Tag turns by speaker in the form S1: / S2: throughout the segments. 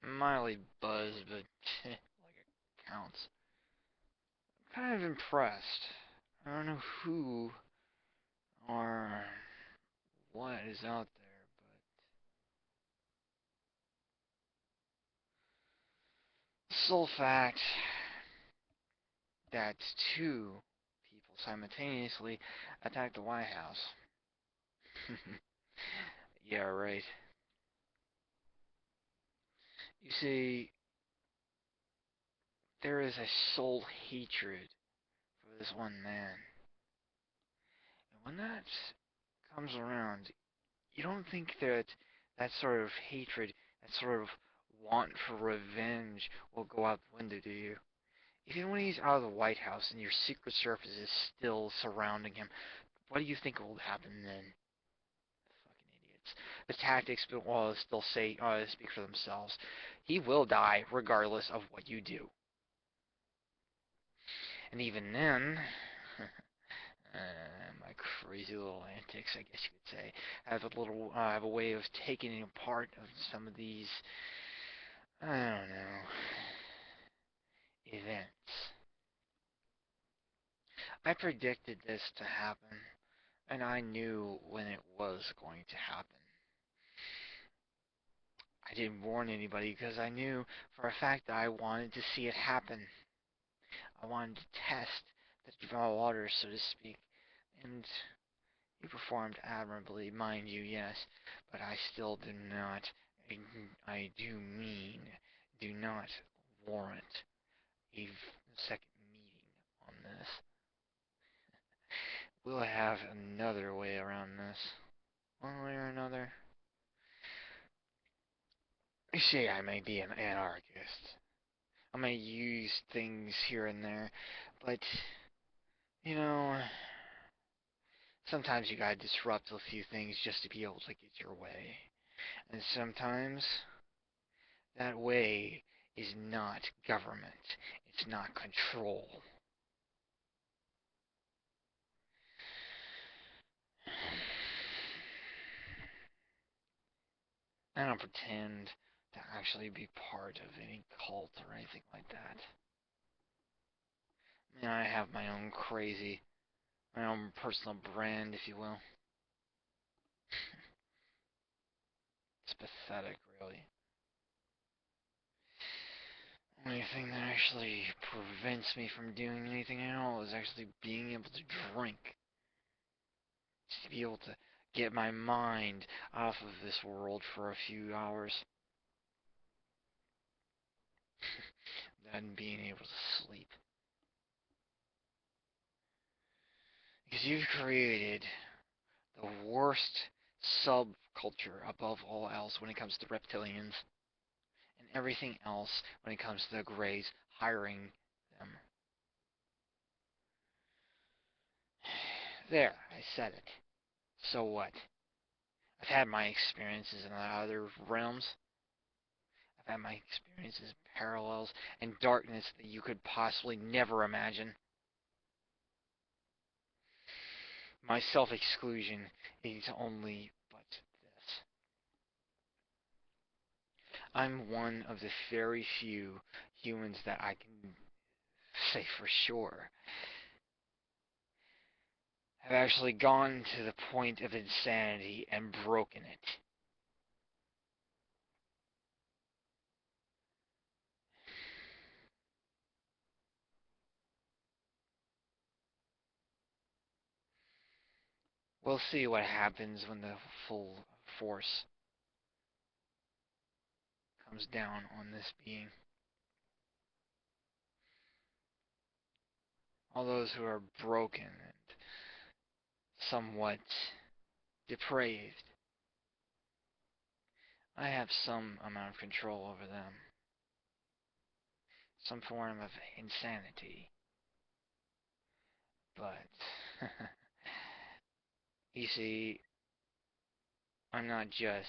S1: mildly buzzed, but like it counts. I'm kind of impressed. I don't know who or what is out there, but the sole fact that two people simultaneously attacked the White House. Yeah, right. You see, there is a soul hatred for this one man. And when that comes around, you don't think that that sort of hatred, that sort of want for revenge will go out the window, do you? Even when he's out of the White House and your Secret Service is still surrounding him, what do you think will happen then? Fucking idiots. The tactics will still speak for themselves. He will die regardless of what you do. And even then, my crazy little antics, I guess you could say, have a way of taking apart of some of these, I don't know, events. I predicted this to happen, and I knew when it was going to happen. I didn't warn anybody because I knew for a fact that I wanted to see it happen. I wanted to test the waters, so to speak, and you performed admirably, mind you, yes, but I still do not, I do mean, do not warrant a second meeting on this. We'll have another way around this, one way or another. You see, I may be an anarchist. I may use things here and there, but, you know, sometimes you gotta disrupt a few things just to be able to get your way. And sometimes that way is not government. It's not control. I don't pretend to actually be part of any cult or anything like that. I mean, I have my own personal brand, if you will. It's pathetic, really. The only thing that actually prevents me from doing anything at all is actually being able to drink. Just to be able to get my mind off of this world for a few hours. Than being able to sleep. Because you've created the worst subculture above all else when it comes to reptilians, and everything else when it comes to the Greys hiring them. There, I said it. So what? I've had my experiences in the other realms. I've had my experiences, parallels, and darkness that you could possibly never imagine. My self-exclusion is only but this. I'm one of the very few humans that I can say for sure have actually gone to the point of insanity and broken it. We'll see what happens when the full force comes down on this being. All those who are broken and somewhat depraved, I have some amount of control over them. Some form of insanity. But, you see, I'm not just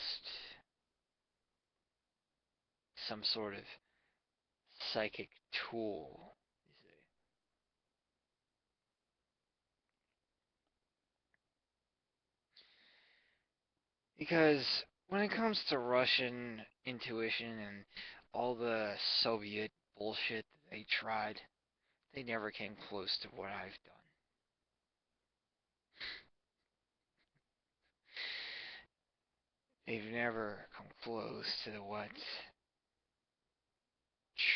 S1: some sort of psychic tool, you see. Because when it comes to Russian intuition and all the Soviet bullshit that they tried, they never came close to what I've done. They've never come close to what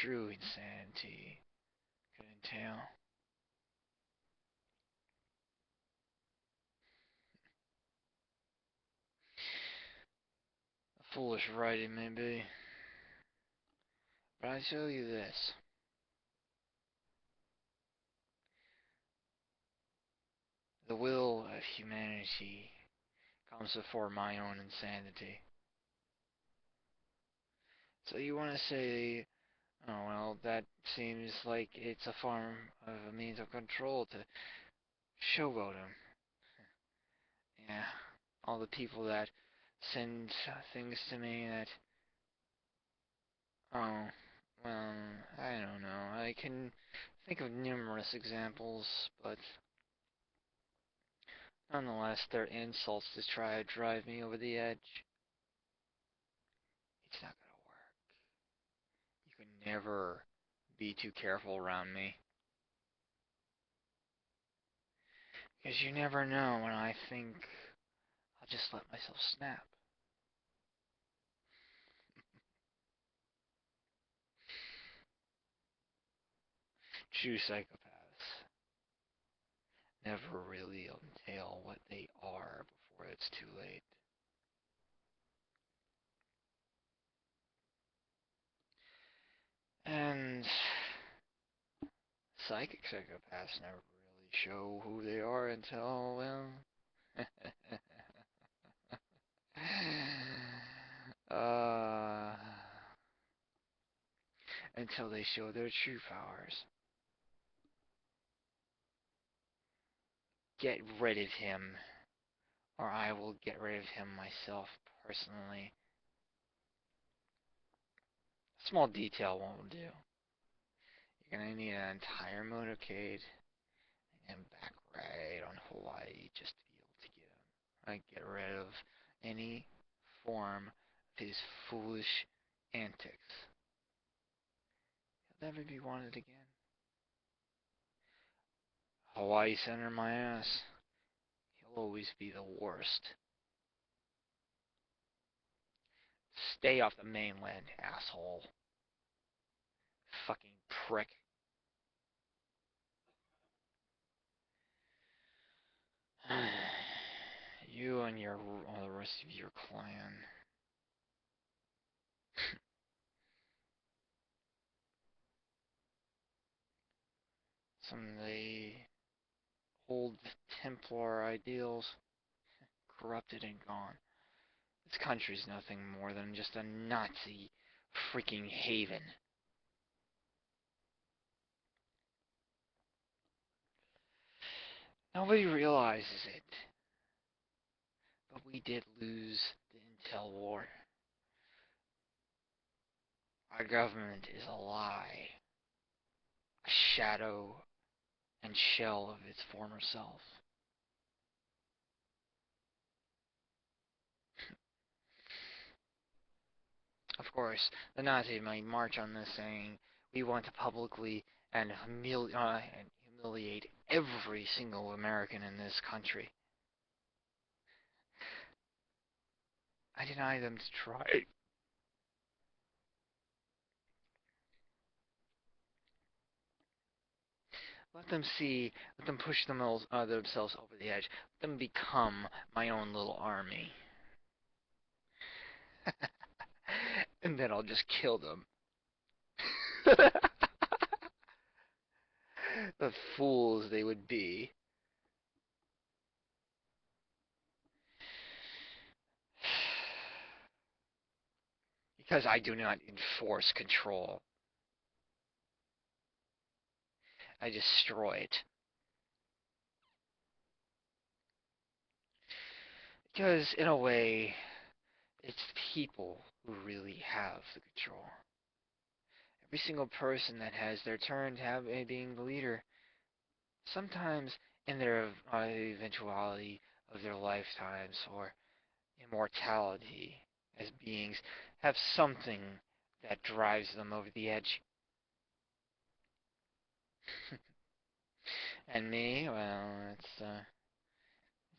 S1: true insanity could entail. A foolish right it may be, but I tell you this. The will of humanity comes before my own insanity. So you want to say, oh well, that seems like it's a form of a means of control to showboat him. Yeah, all the people that send things to me that, oh, well, I don't know. I can think of numerous examples, but nonetheless, they're insults to try to drive me over the edge. It's not gonna work. You can never be too careful around me. Because you never know when I think I'll just let myself snap. True psychopaths never really unveil what they are before it's too late. And psychic psychopaths never really show who they are until, well, uh, until they show their true powers. Get rid of him, or I will get rid of him myself personally. A small detail won't do. You're gonna need an entire motorcade and back right on Hawaii just to be able to get him. Get rid of any form of his foolish antics. He'll never be wanted again. Hawaii Center my ass. He'll always be the worst. Stay off the mainland, asshole. Fucking prick. You and all the rest of your clan. Some of the old Templar ideals, corrupted and gone. This country's nothing more than just a Nazi freaking haven. Nobody realizes it, but we did lose the intel war. Our government is a lie, a shadow and shell of its former self. Of course, the Nazis might march on this saying, we want to publicly and humiliate every single American in this country. I deny them to try. Let them see, let them push themselves over the edge. Let them become my own little army. And then I'll just kill them. The fools they would be. Because I do not enforce control. I destroy it. Because, in a way, it's people who really have the control. Every single person that has their turn to being the leader, sometimes in their eventuality of their lifetimes or immortality as beings, have something that drives them over the edge. And me, well, it's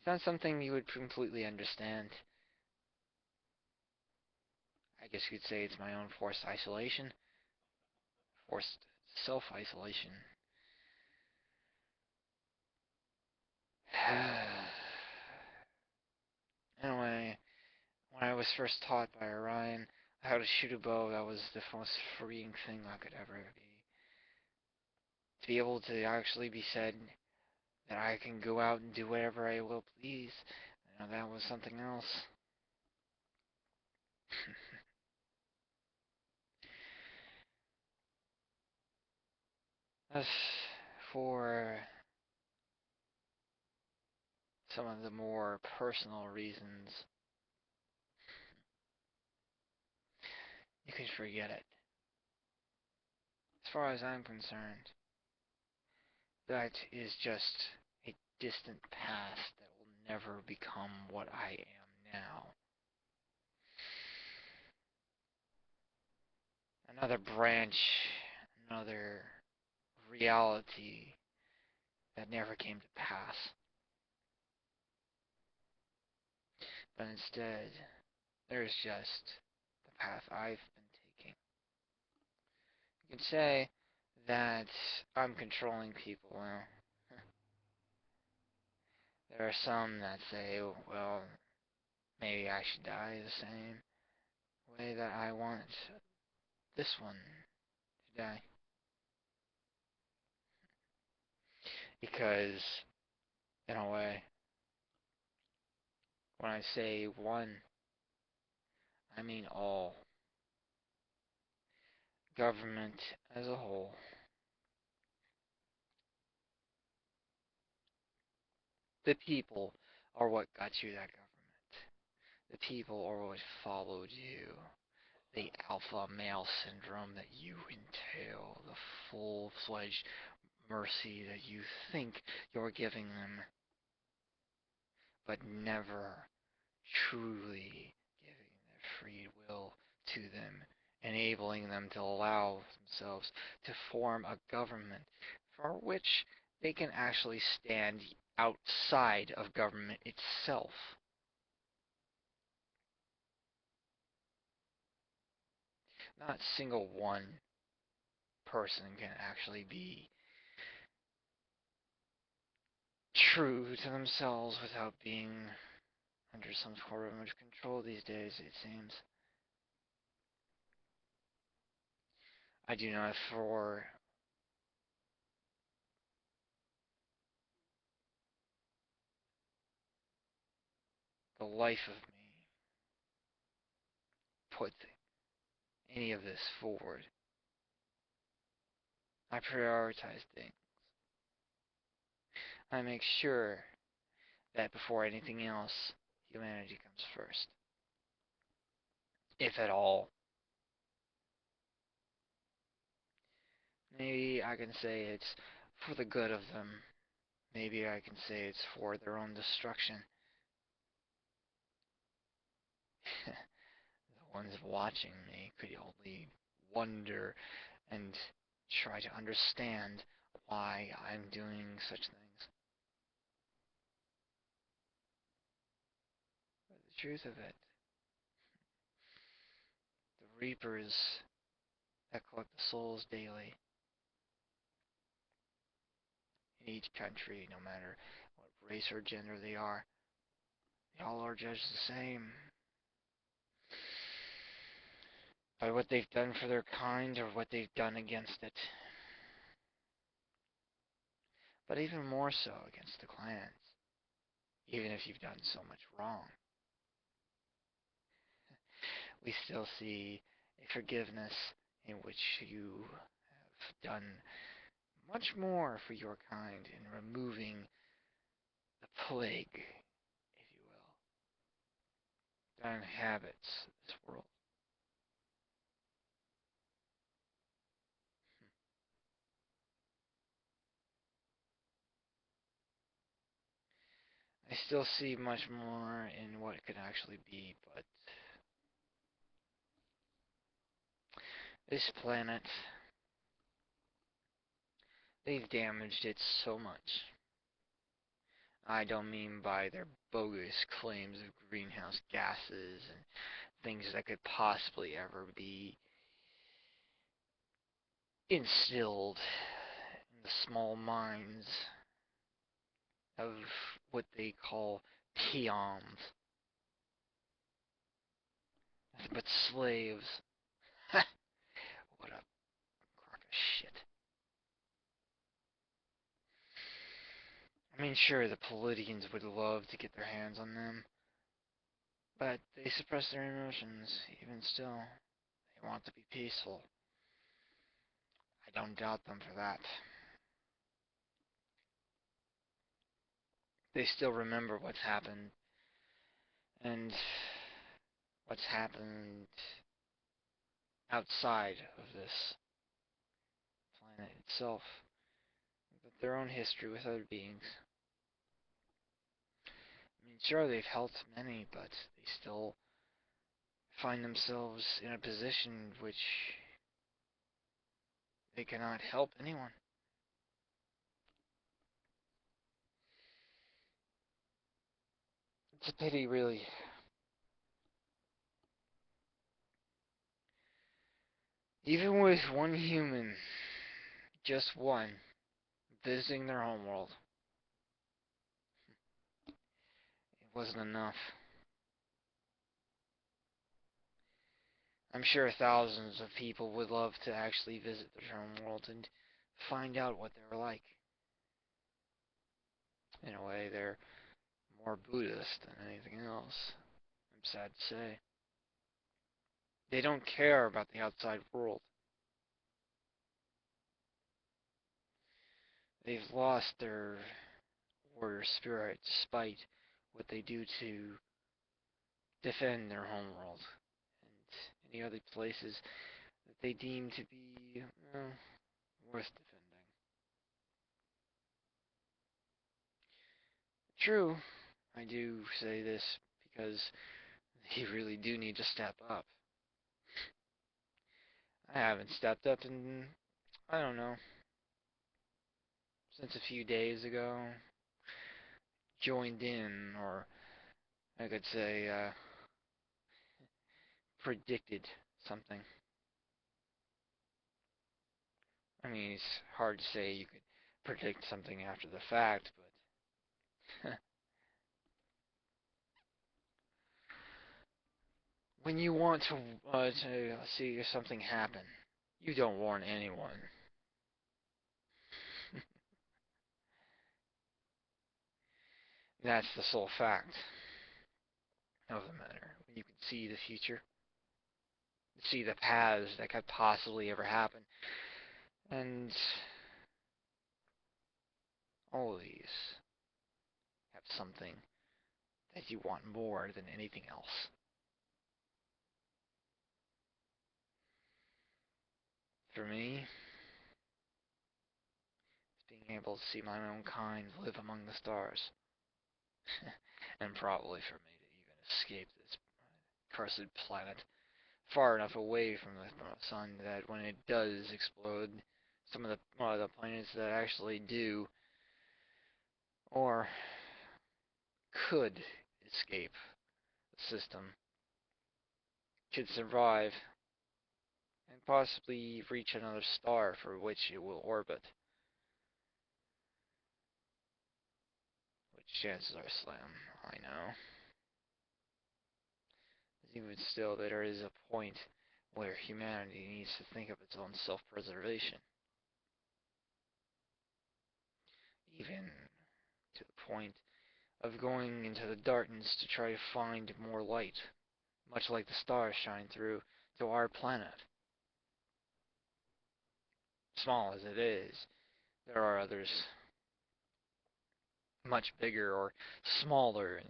S1: not something you would completely understand. I guess you could say it's my own forced isolation, forced self-isolation. Anyway, when I was first taught by Orion how to shoot a bow, that was the most freeing thing I could ever be. To be able to actually be said that I can go out and do whatever I will please, that was something else. As for some of the more personal reasons, you can forget it. As far as I'm concerned, that is just a distant past that will never become what I am now. Another branch, another reality that never came to pass. But instead, there's just the path I've been taking. You could say that I'm controlling people. Well, there are some that say, well, maybe I should die the same way that I want this one to die. Because, in a way, when I say one, I mean all. Government as a whole. The people are what got you that government. The people are what followed you. The alpha male syndrome that you entail, the full-fledged mercy that you think you're giving them, but never truly giving their free will to them, enabling them to allow themselves to form a government for which they can actually stand outside of government itself. Not a single one person can actually be true to themselves without being under some sort of control these days, it seems. I do not for the life of me put any of this forward. I prioritize things. I make sure that before anything else, humanity comes first. If at all. Maybe I can say it's for the good of them. Maybe I can say it's for their own destruction. The ones watching me could only wonder and try to understand why I'm doing such things. But the truth of it, the reapers that collect the souls daily in each country, no matter what race or gender they all are judged the same by what they've done for their kind or what they've done against it. But even more so against the clans, even if you've done so much wrong. We still see a forgiveness in which you have done much more for your kind in removing the plague, if you will, that inhabits this world. I still see much more in what it could actually be, but This planet, they've damaged it so much. I don't mean by their bogus claims of greenhouse gases and things that could possibly ever be instilled in the small minds of what they call peons. Nothing but slaves. What a crock of shit. I mean, sure, the Palladians would love to get their hands on them, but they suppress their emotions. Even still, they want to be peaceful. I don't doubt them for that. They still remember what's happened, and what's happened outside of this planet itself, but their own history with other beings. I mean, sure, they've helped many, but they still find themselves in a position which they cannot help anyone. It's a pity, really. Even with one human, just one, visiting their homeworld, it wasn't enough. I'm sure thousands of people would love to actually visit their homeworld and find out what they're like. In a way, they're more Buddhist than anything else. I'm sad to say. They don't care about the outside world. They've lost their warrior spirit despite what they do to defend their homeworld and any other places that they deem to be worth defending. True, I do say this because they really do need to step up. I haven't stepped up in, I don't know, since a few days ago. Joined in, or I could say, predicted something. I mean, it's hard to say you could predict something after the fact, but when you want to see something happen, you don't warn anyone. That's the sole fact of the matter. When you can see the future, see the paths that could possibly ever happen, and always have something that you want more than anything else. For me, it's being able to see my own kind live among the stars. And probably for me to even escape this cursed planet far enough away from the sun that when it does explode, some of the planets that actually do or could escape the system could survive and possibly reach another star for which it will orbit, which chances are slim, I know. Even still, there is a point where humanity needs to think of its own self-preservation, even to the point of going into the darkness to try to find more light, much like the stars shine through to our planet. Small as it is, there are others much bigger or smaller in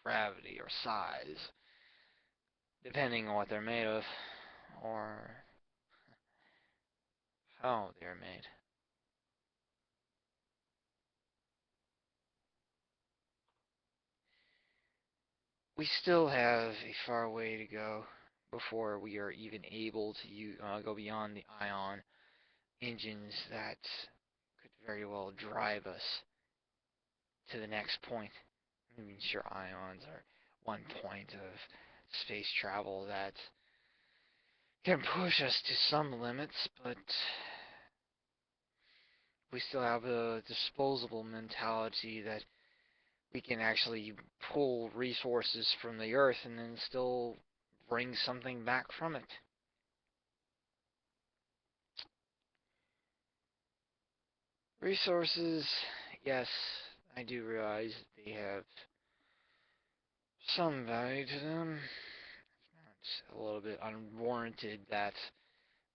S1: gravity or size, depending on what they're made of or how they're made. We still have a far way to go before we are even able to go beyond the ion engines that could very well drive us to the next point. I mean, sure, ions are one point of space travel that can push us to some limits, but we still have a disposable mentality that we can actually pull resources from the earth and then still bring something back from it. Resources, yes, I do realize they have some value to them. It's a little bit unwarranted that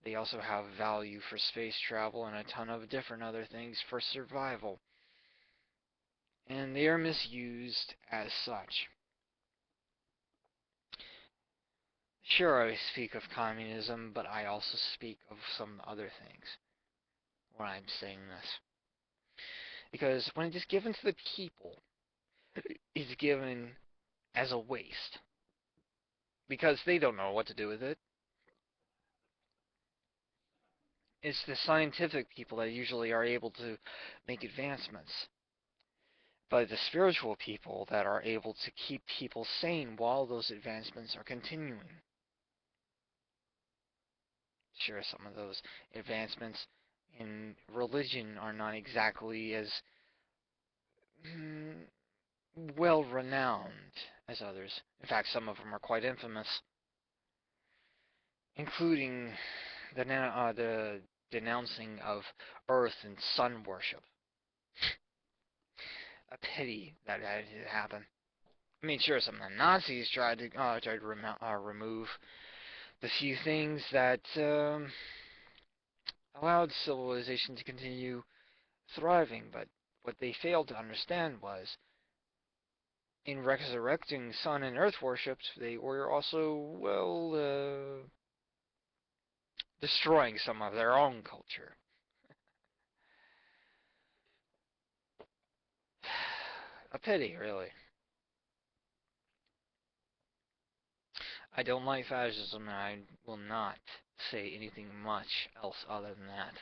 S1: they also have value for space travel and a ton of different other things for survival. And they are misused as such. Sure, I speak of communism, but I also speak of some other things when I'm saying this. Because when it is given to the people, it's given as a waste. Because they don't know what to do with it. It's the scientific people that usually are able to make advancements. But the spiritual people that are able to keep people sane while those advancements are continuing. Sure, some of those advancements in religion are not exactly as well renowned as others. In fact, some of them are quite infamous, including the denouncing of earth and sun worship. A pity that had to happen. I mean, sure, some of the Nazis tried to remove the few things that allowed civilization to continue thriving, but what they failed to understand was in resurrecting sun and earth worships, they were also, well, destroying some of their own culture. A pity, really. I don't like fascism, and I will not say anything much else other than that.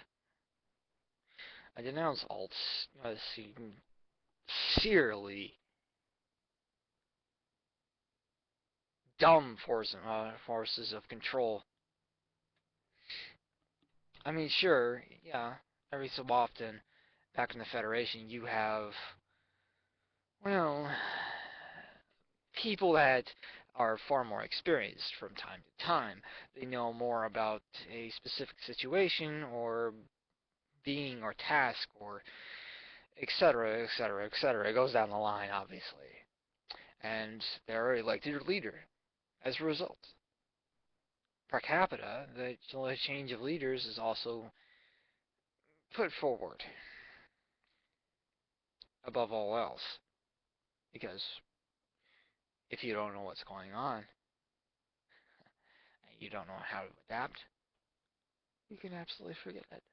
S1: I denounce all sincerely dumb forces of control. I mean, sure, yeah, every so often, back in the Federation, you have, well, people that are far more experienced from time to time. They know more about a specific situation or being or task or etc., etc., etc. It goes down the line, obviously. And they're elected leader as a result. Per capita, the change of leaders is also put forward above all else. Because if you don't know what's going on, and you don't know how to adapt, you can absolutely forget it.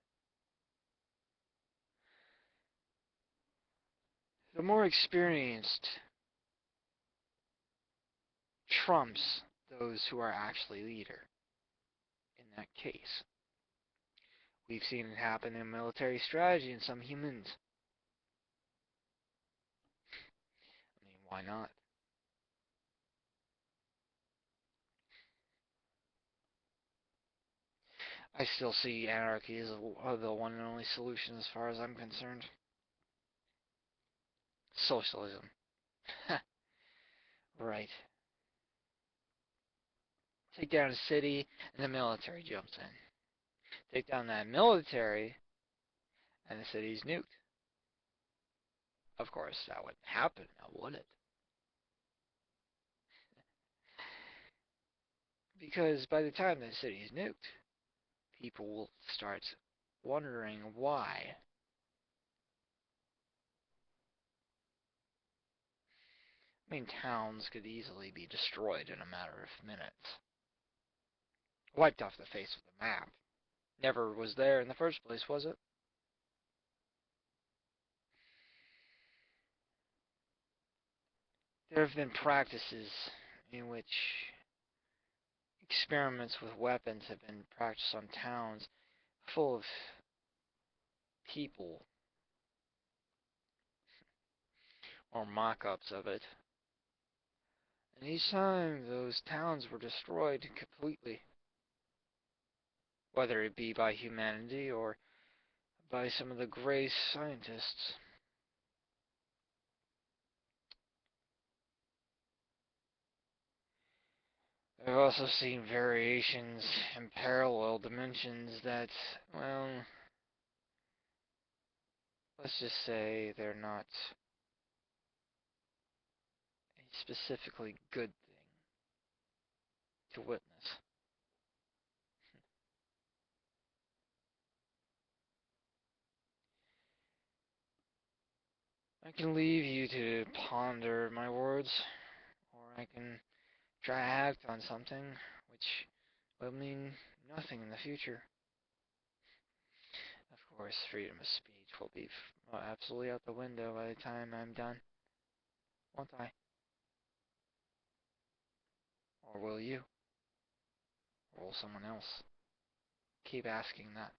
S1: The more experienced trumps those who are actually leader in that case. We've seen it happen in military strategy in some humans. I mean, why not? I still see anarchy as the one and only solution as far as I'm concerned. Socialism. Right. Take down a city, and the military jumps in. Take down that military, and the city's nuked. Of course, that wouldn't happen, now would it? Because by the time the city's nuked, people will start wondering why. I mean, towns could easily be destroyed in a matter of minutes. Wiped off the face of the map. Never was there in the first place, was it? There have been practices in which experiments with weapons have been practiced on towns full of people, or mock-ups of it. And each time those towns were destroyed completely, whether it be by humanity or by some of the gray scientists. I've also seen variations in parallel dimensions that, well, let's just say they're not a specifically good thing to witness. I can leave you to ponder my words, or I can try to act on something which will mean nothing in the future. Of course, freedom of speech will be absolutely out the window by the time I'm done, won't I? Or will you? Or will someone else? Keep asking that.